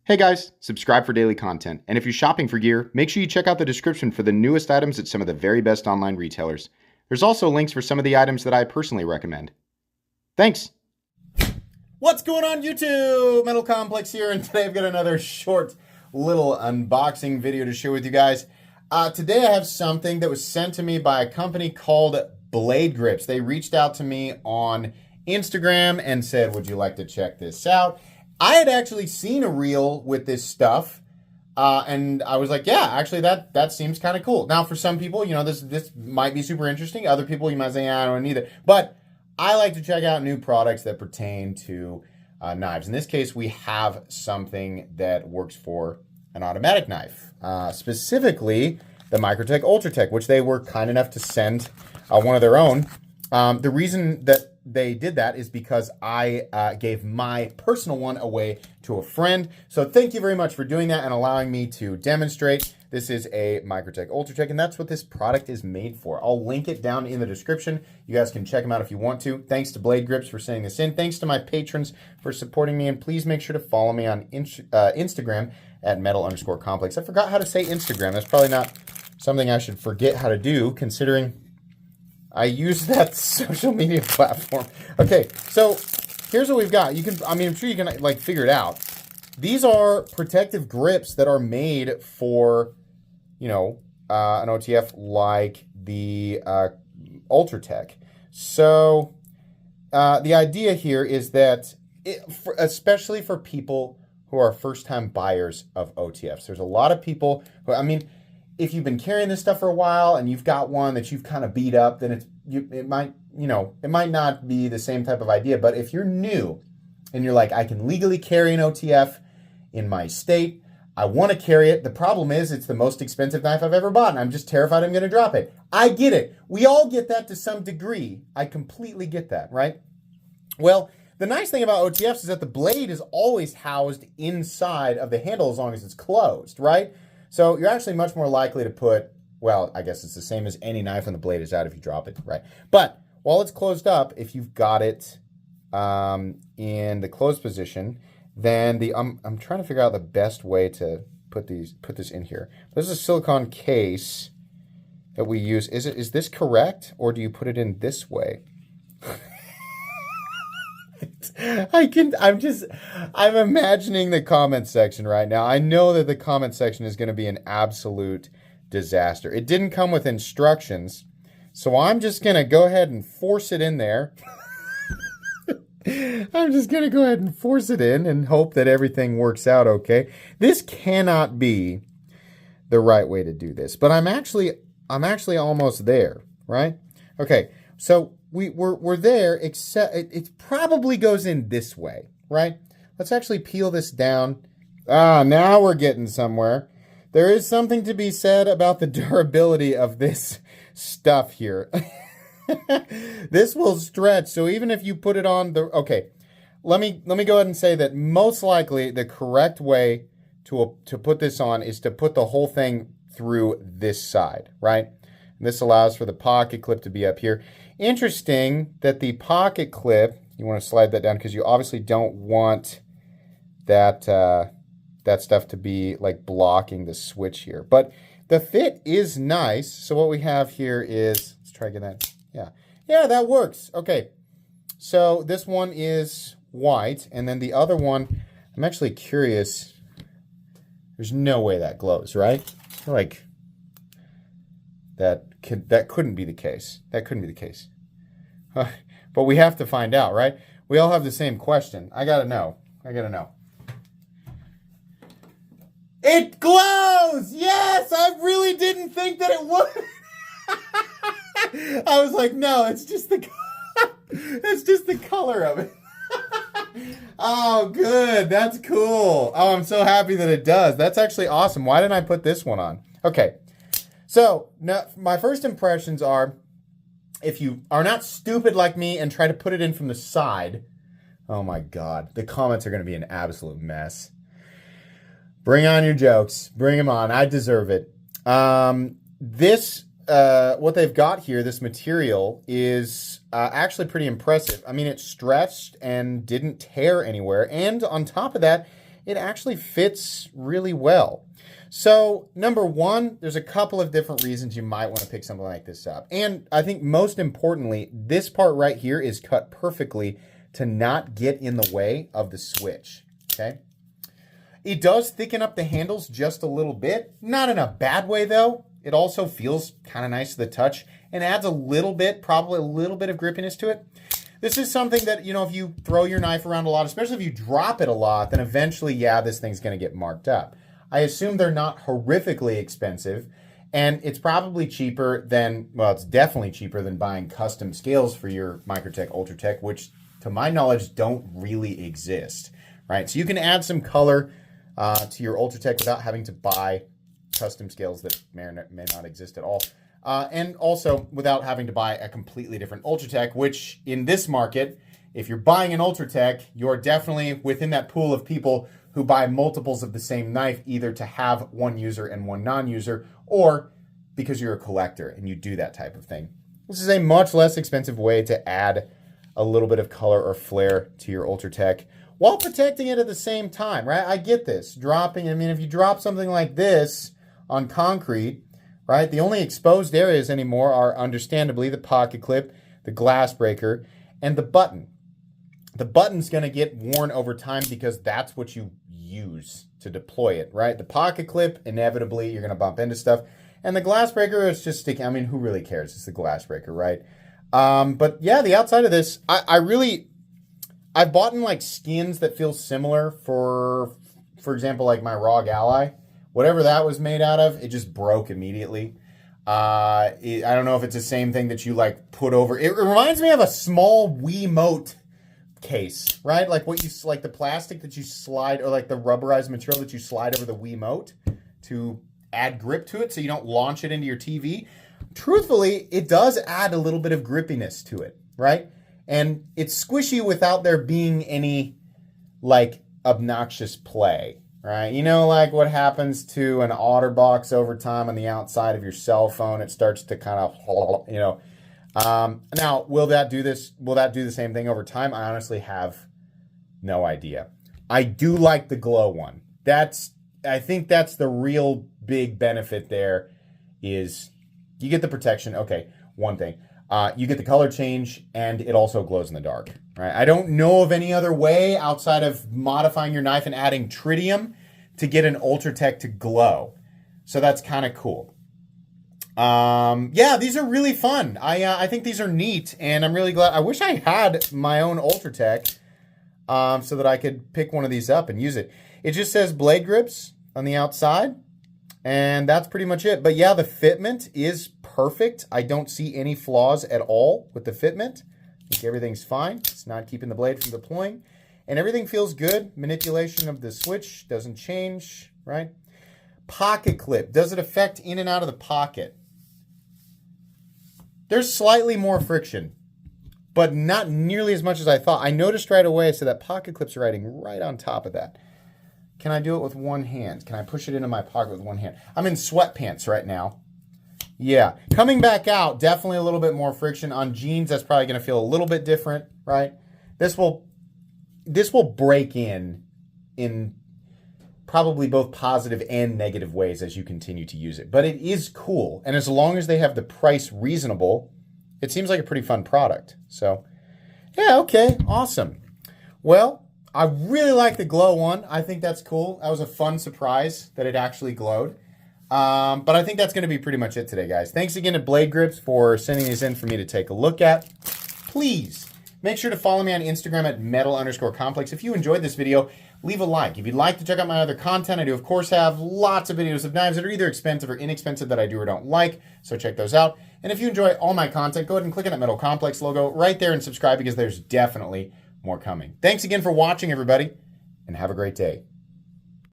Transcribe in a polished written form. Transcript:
Hey guys, subscribe for daily content. And if you're shopping for gear, make sure you check out the description for the newest items at some of the very best online retailers. There's also links for some of the items that I personally recommend. Thanks! What's going on YouTube? Metal Complex here, and today I've got another short little unboxing video to share with you guys. Today I have something that was sent to me by a company called Blade Grips. They reached out to me on Instagram and said, would you like to check this out? I had actually seen a reel with this stuff, and I was like, yeah, actually that seems kind of cool. Now, for some people, you know, this might be super interesting. Other people, you might say, yeah, I don't need it. But I like to check out new products that pertain to knives. In this case, we have something that works for an automatic knife, specifically the Microtech Ultratech, which they were kind enough to send one of their own. The reason that they did that is because I gave my personal one away to a friend. So thank you very much for doing that and allowing me to demonstrate. This is a Microtech Ultratech, and that's what this product is made for. I'll link it down in the description. You guys can check them out if you want to. Thanks to Blade Grips for sending this in. Thanks to my patrons for supporting me, and please make sure to follow me on Instagram at metal_complex. I forgot how to say Instagram. That's probably not something I should forget how to do, considering I use that social media platform. Okay, so here's what we've got. I'm sure you can like figure it out. These are protective grips that are made for, you know, an OTF like the Ultratech. So the idea here is that, especially for people who are first-time buyers of OTFs, there's a lot of people who, if you've been carrying this stuff for a while and you've got one that you've kind of beat up, then it might not be the same type of idea. But if you're new and you're like, I can legally carry an OTF in my state, I want to carry it. The problem is it's the most expensive knife I've ever bought, and I'm just terrified I'm going to drop it. I get it. We all get that to some degree. I completely get that, right? Well, the nice thing about OTFs is that the blade is always housed inside of the handle as long as it's closed, right? So you're actually much more likely to put, well, I guess it's the same as any knife when the blade is out if you drop it, right? But while it's closed up, if you've got it in the closed position, then I'm trying to figure out the best way to put this in here. This is a silicone case that we use. Is this correct, or do you put it in this way? I'm imagining the comment section right now. I know that the comment section is going to be an absolute disaster. It didn't come with instructions, so I'm just going to go ahead and force it in there. I'm just going to go ahead and force it in and hope that everything works out okay. This cannot be the right way to do this, but I'm actually almost there, right? Okay, so we're there, except it probably goes in this way, right? Let's actually peel this down. Now we're getting somewhere. There is something to be said about the durability of this stuff here. This will stretch, so even if you put it on the... Okay, let me go ahead and say that most likely the correct way to put this on is to put the whole thing through this side, right? And this allows for the pocket clip to be up here. Interesting that the pocket clip, you want to slide that down because you obviously don't want that that stuff to be like blocking the switch here. But the fit is nice. So what we have here is, let's try again that. Yeah, that works. Okay, so this one is white, and then the other one, I'm actually curious. There's no way that glows, right? I feel like that couldn't be the case. That couldn't be the case. But we have to find out, right? We all have the same question. I gotta know. It glows! Yes! I really didn't think that it would. I was like, no, it's just the color of it. Oh, good. That's cool. Oh, I'm so happy that it does. That's actually awesome. Why didn't I put this one on? Okay. So, now, my first impressions are, if you are not stupid like me and try to put it in from the side, oh my God, the comments are going to be an absolute mess. Bring on your jokes. Bring them on. I deserve it. What they've got here, this material, is actually pretty impressive. I mean, it stretched and didn't tear anywhere. And on top of that, it actually fits really well. So number one, there's a couple of different reasons you might want to pick something like this up. And I think most importantly, this part right here is cut perfectly to not get in the way of the switch, okay? It does thicken up the handles just a little bit, not in a bad way though. It also feels kind of nice to the touch and adds a little bit, probably a little bit of grippiness to it. This is something that, you know, if you throw your knife around a lot, especially if you drop it a lot, then eventually, yeah, this thing's going to get marked up. I assume they're not horrifically expensive, and it's probably cheaper than, well, it's definitely cheaper than buying custom scales for your Microtech Ultratech, which to my knowledge don't really exist, right? So you can add some color to your Ultratech without having to buy custom scales that may or may not exist at all. And also without having to buy a completely different Ultratech, which in this market, if you're buying an Ultratech, you're definitely within that pool of people who buy multiples of the same knife, either to have one user and one non-user, or because you're a collector and you do that type of thing. This is a much less expensive way to add a little bit of color or flair to your Ultratech while protecting it at the same time, right? I get this. Dropping, I mean, if you drop something like this on concrete, right, the only exposed areas anymore are understandably the pocket clip, the glass breaker, and the button. The button's going to get worn over time because that's what you use to deploy it, right? The pocket clip, inevitably, you're going to bump into stuff. And the glass breaker is just sticking. I mean, who really cares? It's the glass breaker, right? But yeah, the outside of this, I've bought in like skins that feel similar for example, like my ROG Ally. Whatever that was made out of, it just broke immediately. I don't know if it's the same thing that you like put over. It reminds me of a small Wiimote case, right? Like what you like the plastic that you slide, or like the rubberized material that you slide over the Wiimote to add grip to it so you don't launch it into your TV. Truthfully, it does add a little bit of grippiness to it, right? And it's squishy without there being any like obnoxious play, right? You know, like what happens to an OtterBox over time on the outside of your cell phone, it starts to kind of, you know. Now, will that do this? Will that do the same thing over time? I honestly have no idea. I do like the glow one. I think that's the real big benefit there is you get the protection. Okay, one thing. You get the color change, and it also glows in the dark, right? I don't know of any other way outside of modifying your knife and adding tritium to get an Ultratech to glow. So that's kind of cool. Yeah, these are really fun. I think these are neat, and I'm really glad. I wish I had my own Ultratech so that I could pick one of these up and use it. It just says blade grips on the outside, and that's pretty much it. But yeah, the fitment is perfect. I don't see any flaws at all with the fitment. I think everything's fine. It's not keeping the blade from deploying, and everything feels good. Manipulation of the switch doesn't change, right? Pocket clip. Does it affect in and out of the pocket? There's slightly more friction, but not nearly as much as I thought. I noticed right away, so that pocket clip's riding right on top of that. Can I do it with one hand? Can I push it into my pocket with one hand? I'm in sweatpants right now. Yeah, coming back out, definitely a little bit more friction. On jeans, that's probably going to feel a little bit different, right? This will break in probably both positive and negative ways as you continue to use it. But it is cool. And as long as they have the price reasonable, it seems like a pretty fun product. So, yeah, okay, awesome. Well, I really like the glow one. I think that's cool. That was a fun surprise that it actually glowed. But I think that's going to be pretty much it today, guys. Thanks again to Blade Grips for sending these in for me to take a look at. Please make sure to follow me on Instagram at metal_complex. If you enjoyed this video, leave a like. If you'd like to check out my other content, I do, of course, have lots of videos of knives that are either expensive or inexpensive that I do or don't like, so check those out. And if you enjoy all my content, go ahead and click on that Metal Complex logo right there and subscribe because there's definitely more coming. Thanks again for watching, everybody, and have a great day.